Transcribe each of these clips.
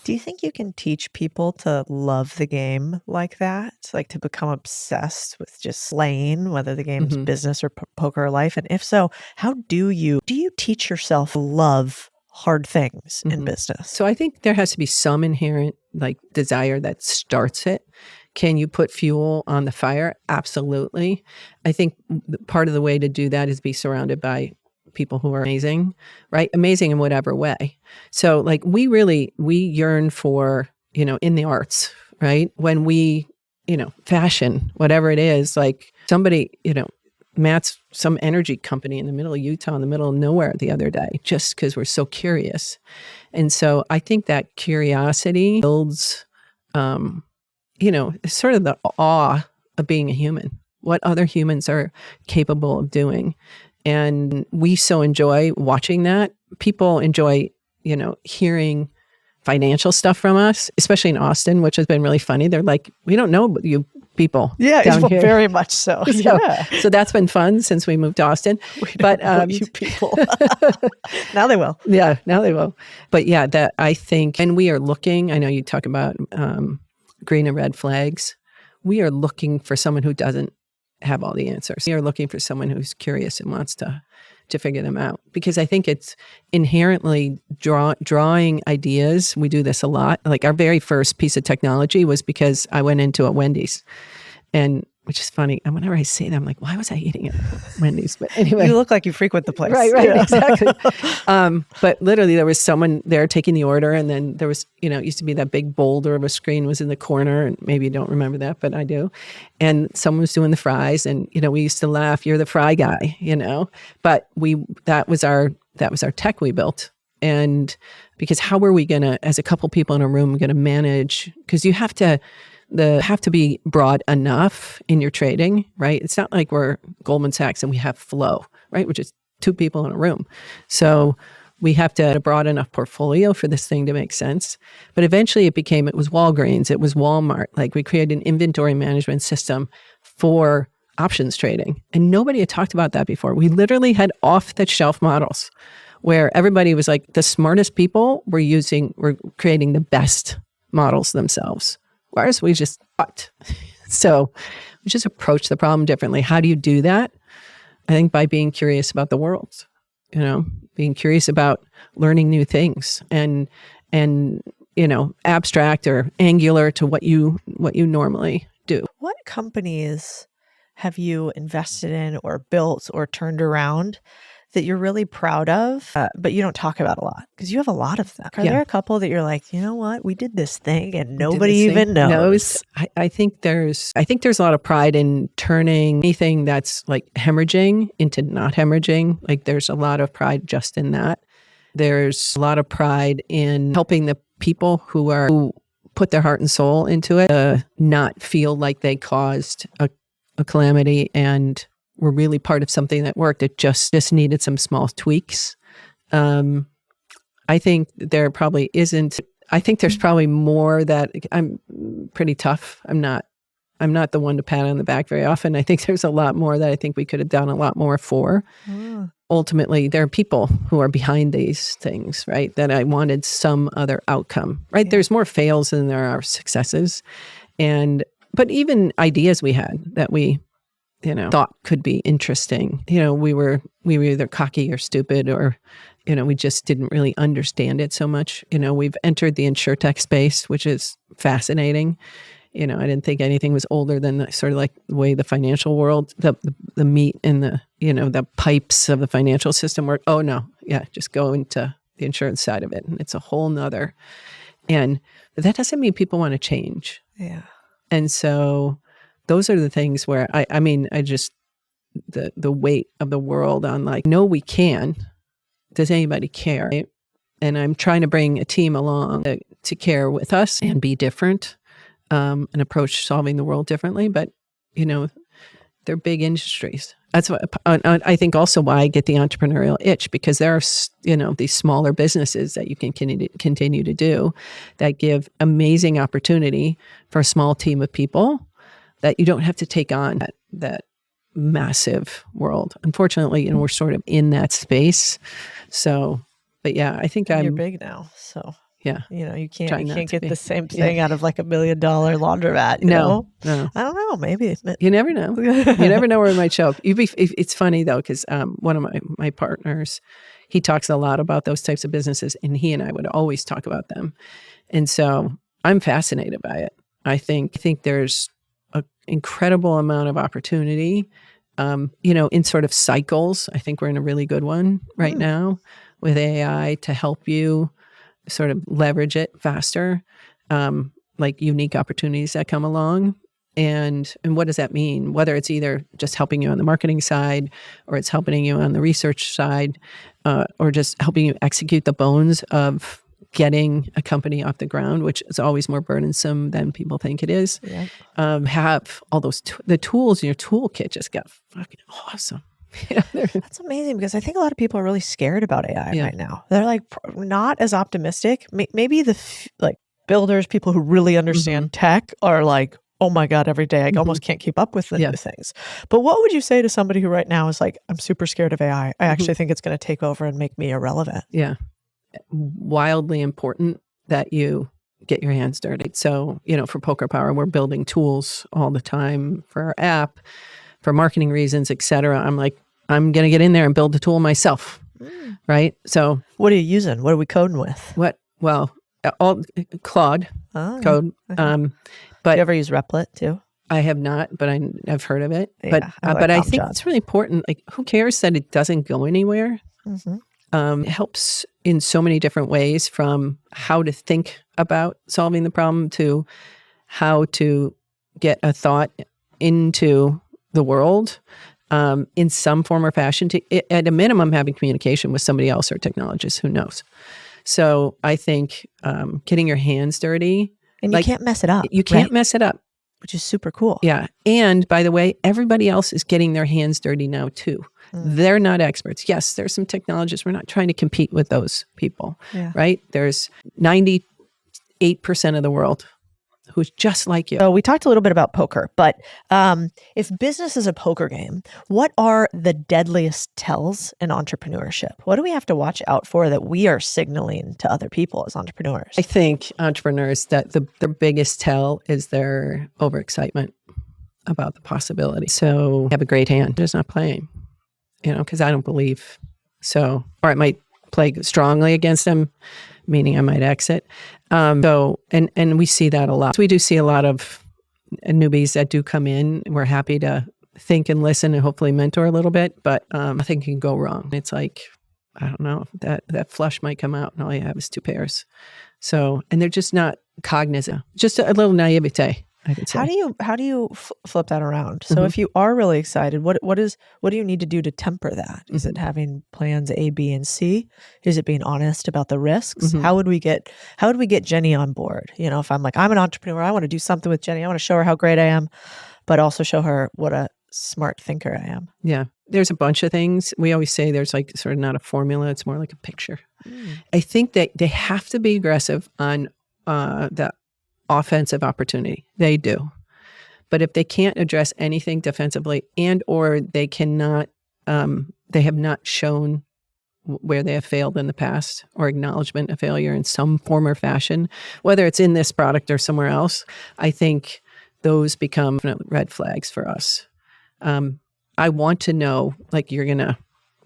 Do you think you can teach people to love the game like that? Like to become obsessed with just playing, whether the game's Mhm. business or poker or life? And if so, how do you teach yourself to love hard things in Mhm. business? So I think there has to be some inherent like desire that starts it. Can you put fuel on the fire? Absolutely. I think part of the way to do that is be surrounded by people who are amazing, right? Amazing in whatever way. So like we yearn for, in the arts, right? When we, fashion, whatever it is, like somebody, Matt's some energy company in the middle of Utah, in the middle of nowhere the other day, just because we're so curious. And so I think that curiosity builds, sort of the awe of being a human, what other humans are capable of doing. And we so enjoy watching that. People enjoy, hearing financial stuff from us, especially in Austin, which has been really funny. They're like, we don't know you people down here. Very much so. So that's been fun since we moved to Austin. We don't know you people. Now they will. Yeah, now they will. But yeah, that I think, and we are looking, I know you talk about green and red flags. We are looking for someone who doesn't have all the answers. We are looking for someone who's curious and wants to figure them out, because I think it's inherently drawing ideas. We do this a lot. Like our very first piece of technology was because I went into a Wendy's, and which is funny. And whenever I say that, I'm like, why was I eating at Wendy's? But anyway. You look like you frequent the place. Right, exactly. But literally there was someone there taking the order, and then there was, it used to be that big boulder of a screen was in the corner, and maybe you don't remember that, but I do. And someone was doing the fries, and, we used to laugh, you're the fry guy, but that was our tech we built. And because how were we going to, as a couple people in a room, going to manage, because you have to be broad enough in your trading, right? It's not like we're Goldman Sachs and we have flow, right? Which is two people in a room. So we have to have a broad enough portfolio for this thing to make sense. But eventually it was Walgreens, it was Walmart. Like we created an inventory management system for options trading. And nobody had talked about that before. We literally had off-the-shelf models where everybody was like, the smartest people were creating the best models themselves. Whereas we just thought. So we just approach the problem differently. How do you do that? I think by being curious about the world, being curious about learning new things and abstract or angular to what you normally do. What companies have you invested in or built or turned around that you're really proud of, but you don't talk about a lot? Because you have a lot of them. Are there a couple that you're like, you know what, we did this thing and nobody even knows? I think there's a lot of pride in turning anything that's like hemorrhaging into not hemorrhaging. Like there's a lot of pride just in that. There's a lot of pride in helping the people who put their heart and soul into it, not feel like they caused a calamity and were really part of something that worked. It just needed some small tweaks. I think there probably isn't. I think there's probably more that I'm pretty tough. I'm not the one to pat on the back very often. I think there's a lot more that I think we could have done a lot more for. Ultimately, there are people who are behind these things, right? That I wanted some other outcome, right? Yeah. There's more fails than there are successes. But even ideas we had that we thought could be interesting. We were either cocky or stupid, or, we just didn't really understand it so much. We've entered the insurtech space, which is fascinating. I didn't think anything was older than sort of like the way the financial world, the meat and the pipes of the financial system work. Oh no. Yeah. Just go into the insurance side of it. And it's a whole nother. But that doesn't mean people want to change. Yeah. And so those are the things where I just, the weight of the world on like, no, we can. Does anybody care? Right? And I'm trying to bring a team along to care with us and be different, and approach solving the world differently. But, they're big industries. That's what I think also why I get the entrepreneurial itch, because there are, these smaller businesses that you can continue to do that give amazing opportunity for a small team of people that you don't have to take on that massive world. Unfortunately, we're sort of in that space. So, but yeah, I think you're big now. So Yeah. You Try can't not to get be. the same thing out of like $1 million laundromat, you know? No. I don't know. Maybe. You never know. You never know where it might show up. It's funny though, because one of my partners, he talks a lot about those types of businesses, and he and I would always talk about them. And so I'm fascinated by it. I think there's an incredible amount of opportunity, in sort of cycles. I think we're in a really good one right now with AI to help you sort of leverage it faster, like unique opportunities that come along. And what does that mean? Whether it's either just helping you on the marketing side, or it's helping you on the research side, or just helping you execute the bones of getting a company off the ground, which is always more burdensome than people think it is. Yeah. Have all those the tools in your toolkit just got fucking awesome. That's amazing, because I think a lot of people are really scared about AI right now. They're like not as optimistic. Maybe the builders, people who really understand tech, are like, oh my God, every day I almost can't keep up with the new things. But what would you say to somebody who right now is like, I'm super scared of AI. I actually think it's going to take over and make me irrelevant. Yeah. Wildly important that you get your hands dirty. So, for Poker Power, we're building tools all the time for our app, for marketing reasons, et cetera. I'm like, I'm going to get in there and build the tool myself. Right. So what are you using? What are we coding with? Well, all Claude code. But you ever use Replit too? I have not, but I've heard of it. Yeah, but I think it's really important. Like, who cares that it doesn't go anywhere? It helps in so many different ways, from how to think about solving the problem to how to get a thought into the world in some form or fashion. At a minimum, having communication with somebody else or technologist who knows. So I think getting your hands dirty. And you can't mess it up. You can't mess it up. Which is super cool. Yeah. And by the way, everybody else is getting their hands dirty now too. They're not experts. Yes, there's some technologists. We're not trying to compete with those people, right? There's 98% of the world who's just like you. So we talked a little bit about poker, but if business is a poker game, what are the deadliest tells in entrepreneurship? What do we have to watch out for that we are signaling to other people as entrepreneurs? I think entrepreneurs, that their biggest tell is their overexcitement about the possibility. So have a great hand, just not playing, because I don't believe so. Or I might play strongly against them, meaning I might exit. And we see that a lot. So we do see a lot of newbies that do come in. We're happy to think and listen and hopefully mentor a little bit, but nothing can go wrong. It's like, I don't know, that flush might come out and all you have is two pairs. So, and they're just not cognizant, just a little naivete, I could say. How do you flip that around? So if you are really excited, what do you need to do to temper that? Is it having plans A, B, and C? Is it being honest about the risks? How would we get Jenny on board? If I'm like, I'm an entrepreneur, I want to do something with Jenny. I want to show her how great I am, but also show her what a smart thinker I am. Yeah. There's a bunch of things. We always say there's like sort of not a formula. It's more like a picture. I think that they have to be aggressive on the offensive opportunity. They do. But if they can't address anything defensively, and or they cannot, they have not shown where they have failed in the past, or acknowledgement of failure in some form or fashion, whether it's in this product or somewhere else, I think those become red flags for us. I want to know, like, you're going to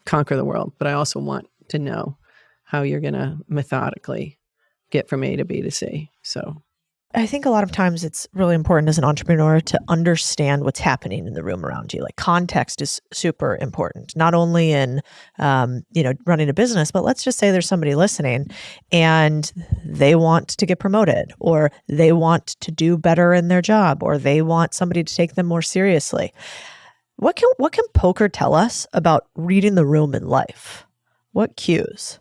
conquer the world, but I also want to know how you're going to methodically get from A to B to C. So I think a lot of times it's really important as an entrepreneur to understand what's happening in the room around you. Like, context is super important, not only in, running a business, but let's just say there's somebody listening and they want to get promoted, or they want to do better in their job, or they want somebody to take them more seriously. What can poker tell us about reading the room in life? What cues?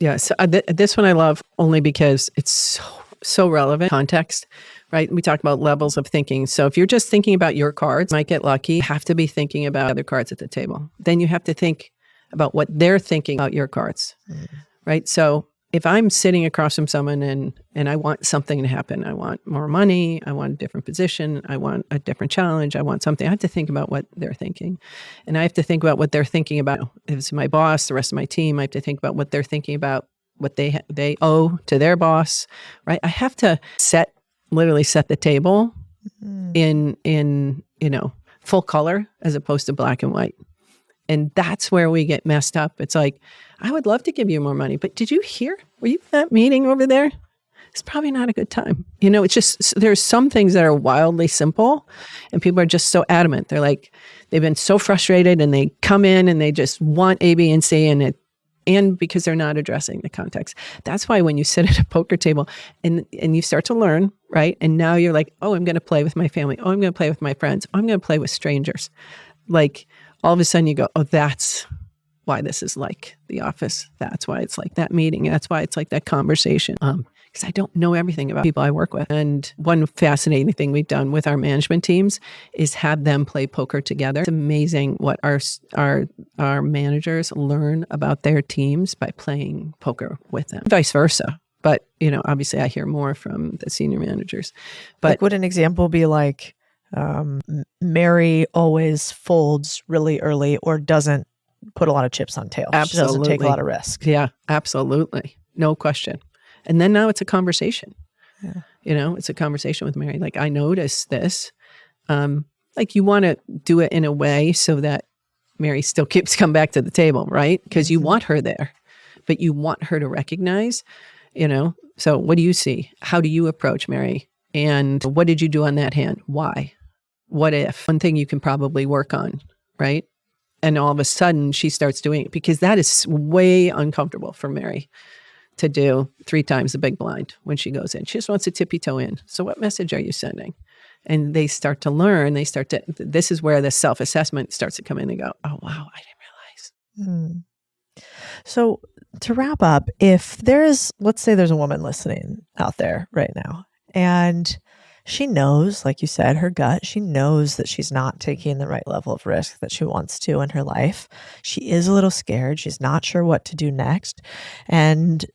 Yeah, so this one I love only because it's so relevant. Context, right? We talk about levels of thinking. So if you're just thinking about your cards, you might get lucky. You have to be thinking about other cards at the table. Then you have to think about what they're thinking about your cards, right? So if I'm sitting across from someone and I want something to happen, I want more money, I want a different position, I want a different challenge, I want something, I have to think about what they're thinking. And I have to think about what they're thinking about. If it's my boss, the rest of my team, I have to think about what they're thinking about what they owe to their boss, right? I have to literally set the table in full color as opposed to black and white. And that's where we get messed up. It's like, I would love to give you more money, but did you hear? Were you at that meeting over there? It's probably not a good time. It's just, there's some things that are wildly simple and people are just so adamant. They're like, they've been so frustrated and they come in and they just want A, B, and C and because they're not addressing the context. That's why when you sit at a poker table and you start to learn, right? And now you're like, oh, I'm going to play with my family. Oh, I'm going to play with my friends. Oh, I'm going to play with strangers. Like all of a sudden you go, oh, that's why this is like the office. That's why it's like that meeting. That's why it's like that conversation. Because I don't know everything about people I work with. And one fascinating thing we've done with our management teams is have them play poker together. It's amazing what our managers learn about their teams by playing poker with them. Vice versa. But, obviously I hear more from the senior managers. But would an example be like Mary always folds really early or doesn't put a lot of chips on tails? Absolutely. She doesn't take a lot of risk. Yeah, absolutely. No question. And then now it's a conversation. Yeah. It's a conversation with Mary. Like, I noticed this. Like, you want to do it in a way so that Mary still keeps coming back to the table, right? Because you want her there, but you want her to recognize, So what do you see? How do you approach Mary? And what did you do on that hand? Why? What if? One thing you can probably work on, right? And all of a sudden she starts doing it because that is way uncomfortable for Mary to do 3 times the big blind when she goes in. She just wants to tippy toe in. So what message are you sending? And they start to learn. This is where the self-assessment starts to come in and go, oh, wow, I didn't realize. So to wrap up, let's say there's a woman listening out there right now, and she knows, like you said, her gut, she knows that she's not taking the right level of risk that she wants to in her life. She is a little scared. She's not sure what to do next. And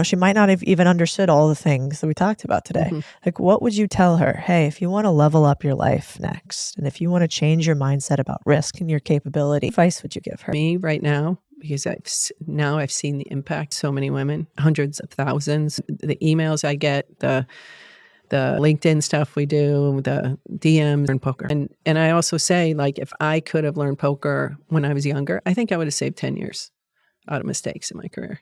she might not have even understood all the things that we talked about today. Mm-hmm. Like, what would you tell her? Hey, if you want to level up your life next, and if you want to change your mindset about risk and your capability, what advice would you give her? Me right now, because I've seen the impact so many women, hundreds of thousands, the emails I get, the LinkedIn stuff we do, the DMs and poker. And I also say, like, if I could have learned poker when I was younger, I think I would have saved 10 years out of mistakes in my career.